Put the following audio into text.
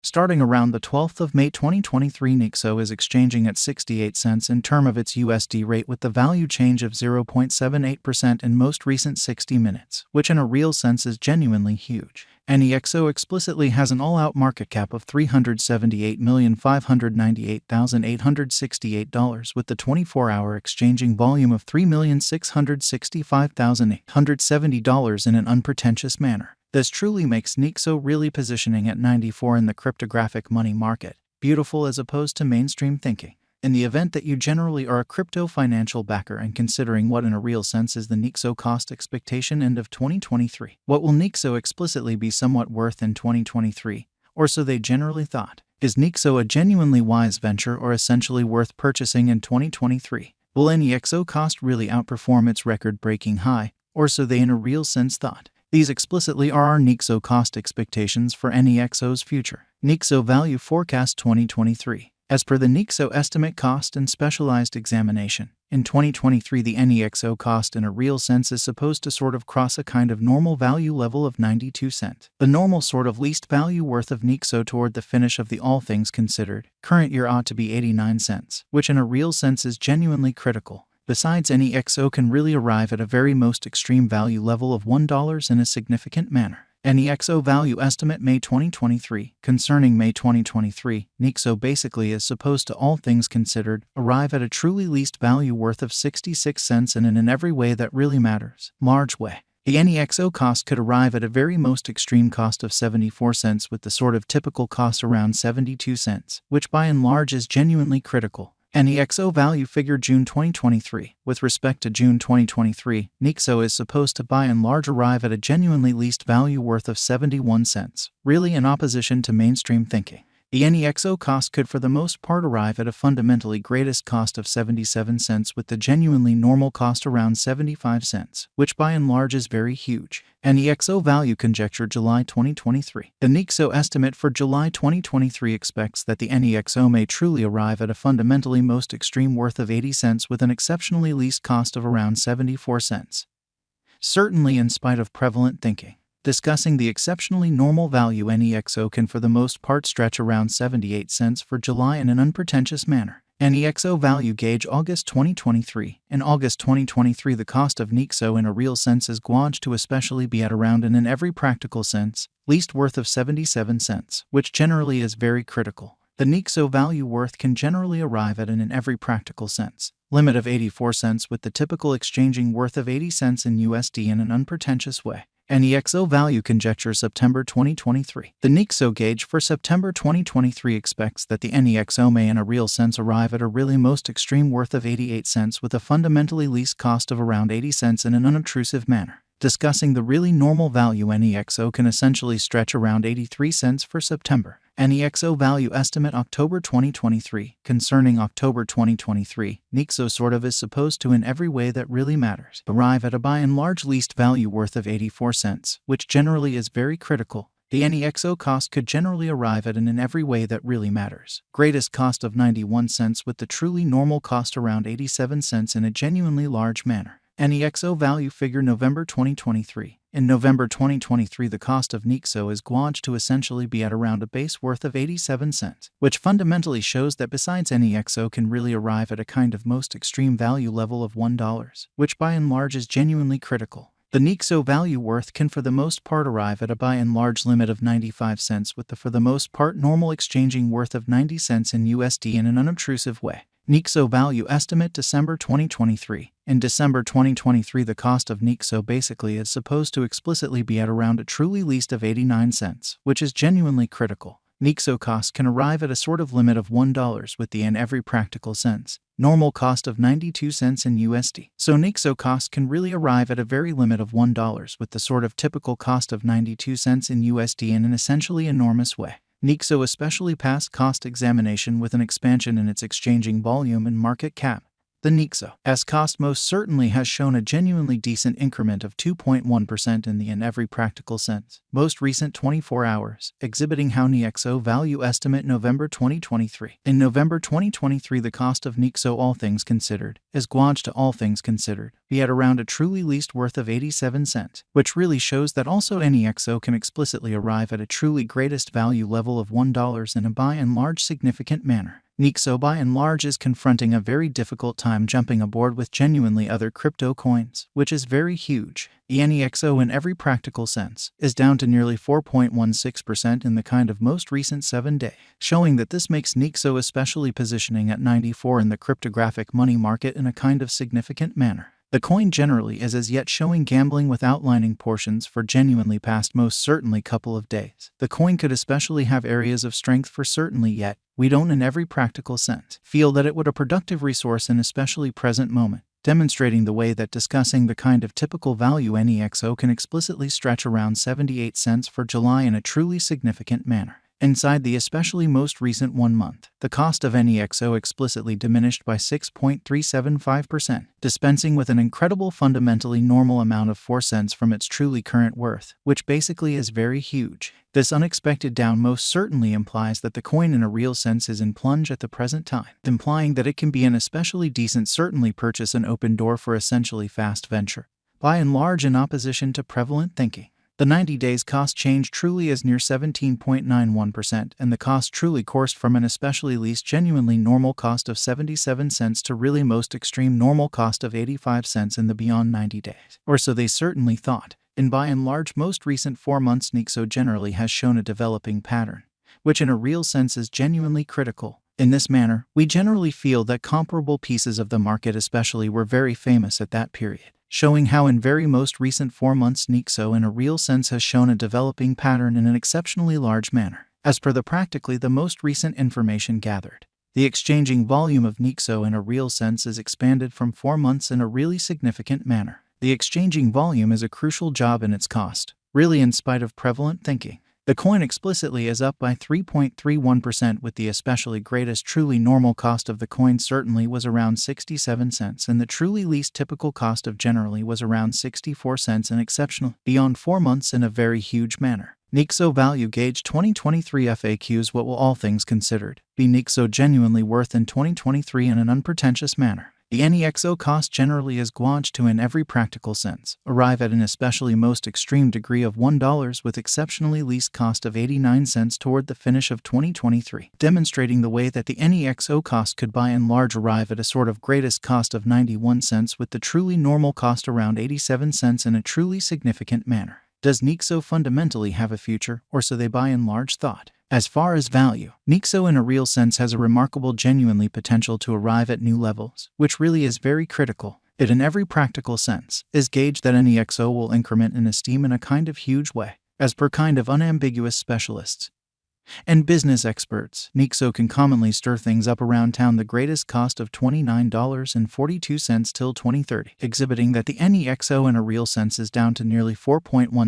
Starting around the 12th of May 2023, Nexo is exchanging at 68 cents in term of its USD rate with the value change of 0.78% in most recent 60 minutes, which in a real sense is genuinely huge. Nexo explicitly has an all-out market cap of $378,598,868 with the 24-hour exchanging volume of $3,665,870 in an unpretentious manner. This truly makes Nexo really positioning at 94 in the cryptographic money market beautiful as opposed to mainstream thinking. In the event that you generally are a crypto financial backer and considering what in a real sense is the Nexo cost expectation end of 2023, what will Nexo explicitly be somewhat worth in 2023, or so they generally thought? Is Nexo a genuinely wise venture or essentially worth purchasing in 2023? Will Nexo cost really outperform its record-breaking high, or so they in a real sense thought? These explicitly are our Nexo cost expectations for Nexo's future. Nexo Value Forecast 2023. As per the Nexo Estimate Cost and Specialized Examination, in 2023 the Nexo cost in a real sense is supposed to sort of cross a kind of normal value level of 92 cents. The normal sort of least value worth of Nexo toward the finish of the all things considered current year ought to be 89 cents, which in a real sense is genuinely critical. Besides, Nexo can really arrive at a very most extreme value level of $1 in a significant manner. Nexo Value Estimate May 2023. Concerning May 2023, Nexo basically is supposed to, all things considered, arrive at a truly least value worth of 66 cents and in every way that really matters, large way. The Nexo cost could arrive at a very most extreme cost of 74 cents with the sort of typical cost around 72 cents, which by and large is genuinely critical. Nexo Value Figure June 2023. With respect to June 2023, Nexo is supposed to by and large arrive at a genuinely least value worth of 71 cents, really in opposition to mainstream thinking. The Nexo cost could for the most part arrive at a fundamentally greatest cost of 77 cents with the genuinely normal cost around 75 cents, which by and large is very huge. Nexo Value Conjecture July 2023. The Nexo estimate for July 2023 expects that the Nexo may truly arrive at a fundamentally most extreme worth of 80 cents with an exceptionally least cost of around 74 cents. Certainly in spite of prevalent thinking. Discussing the exceptionally normal value, Nexo can for the most part stretch around 78 cents for July in an unpretentious manner. Nexo Value Gauge August 2023. In August 2023 the cost of Nexo in a real sense is gauged to especially be at around and in every practical sense, least worth of 77 cents, which generally is very critical. The Nexo value worth can generally arrive at an in every practical sense limit of 84 cents with the typical exchanging worth of 80 cents in USD in an unpretentious way. Nexo Value Conjecture September 2023. The Nexo gauge for September 2023 expects that the Nexo may in a real sense arrive at a really most extreme worth of 88 cents with a fundamentally least cost of around 80 cents in an unobtrusive manner. Discussing the really normal value, Nexo can essentially stretch around 83 cents for September. Nexo Value Estimate October 2023. Concerning October 2023, Nexo sort of is supposed to in every way that really matters arrive at a by and large least value worth of 84 cents, which generally is very critical. The Nexo cost could generally arrive at an in every way that really matters greatest cost of 91 cents with the truly normal cost around 87 cents in a genuinely large manner. Nexo Value Figure November 2023. In November 2023 the cost of Nexo is gauged to essentially be at around a base worth of 87 cents, which fundamentally shows that besides Nexo can really arrive at a kind of most extreme value level of $1, which by and large is genuinely critical. The Nexo value worth can for the most part arrive at a by and large limit of 95 cents with the for the most part normal exchanging worth of 90 cents in USD in an unobtrusive way. Nexo Value Estimate December 2023. In December 2023 the cost of Nexo basically is supposed to explicitly be at around a truly least of 89 cents, which is genuinely critical. Nexo cost can arrive at a sort of limit of $1 with the in every practical sense normal cost of 92 cents in USD. So Nexo cost can really arrive at a very limit of $1 with the sort of typical cost of 92 cents in USD in an essentially enormous way. Nexo especially passed cost examination with an expansion in its exchanging volume and market cap. The Nexo's cost most certainly has shown a genuinely decent increment of 2.1% in every practical sense. Most recent 24 hours, exhibiting how Nexo value estimate November 2023. In November 2023, the cost of Nexo all things considered is gauged to all things considered be at around a truly least worth of 87 cents, which really shows that also Nexo can explicitly arrive at a truly greatest value level of $1 in a by and large significant manner. Nexo by and large is confronting a very difficult time jumping aboard with genuinely other crypto coins, which is very huge. The Nexo in every practical sense is down to nearly 4.16% in the kind of most recent 7-day, showing that this makes Nexo especially positioning at 94 in the cryptographic money market in a kind of significant manner. The coin generally is as yet showing gambling with outlining portions for genuinely past most certainly couple of days. The coin could especially have areas of strength for certainly yet we don't in every practical sense feel that it would a productive resource in especially present moment, demonstrating the way that discussing the kind of typical value Nexo can explicitly stretch around 78 cents for July in a truly significant manner. Inside the especially most recent 1 month, the cost of Nexo explicitly diminished by 6.375%, dispensing with an incredible fundamentally normal amount of 4 cents from its truly current worth, which basically is very huge. This unexpected down most certainly implies that the coin in a real sense is in plunge at the present time, implying that it can be an especially decent certainly purchase an open door for essentially fast venture, by and large in opposition to prevalent thinking. The 90 days cost change truly is near 17.91%, and the cost truly coursed from an especially least genuinely normal cost of 77 cents to really most extreme normal cost of 85 cents in the beyond 90 days. Or so they certainly thought. In by and large most recent 4 months, Nexo generally has shown a developing pattern, which in a real sense is genuinely critical. In this manner, we generally feel that comparable pieces of the market especially were very famous at that period, showing how in very most recent 4 months Nexo in a real sense has shown a developing pattern in an exceptionally large manner. As per the practically the most recent information gathered, the exchanging volume of Nexo in a real sense is expanded from 4 months in a really significant manner. The exchanging volume is a crucial job in its cost, really in spite of prevalent thinking. The coin explicitly is up by 3.31% with the especially greatest truly normal cost of the coin certainly was around 67 cents and the truly least typical cost of generally was around 64 cents and exceptional beyond 4 months in a very huge manner. Nexo Value Gauge 2023 FAQs. What will all things considered be Nexo genuinely worth in 2023 in an unpretentious manner? The Nexo cost generally is gauged to in every practical sense arrive at an especially most extreme degree of $1 with exceptionally least cost of 89 cents toward the finish of 2023, demonstrating the way that the Nexo cost could by and large arrive at a sort of greatest cost of 91 cents with the truly normal cost around 87 cents in a truly significant manner. Does Nexo fundamentally have a future, or so they by and large thought? As far as value, Nexo in a real sense has a remarkable genuinely potential to arrive at new levels, which really is very critical. It in every practical sense is gauged that Nexo will increment in esteem in a kind of huge way, as per kind of unambiguous specialists and business experts. Nexo can commonly stir things up around town the greatest cost of $29.42 till 2030, exhibiting that the Nexo in a real sense is down to nearly 4.16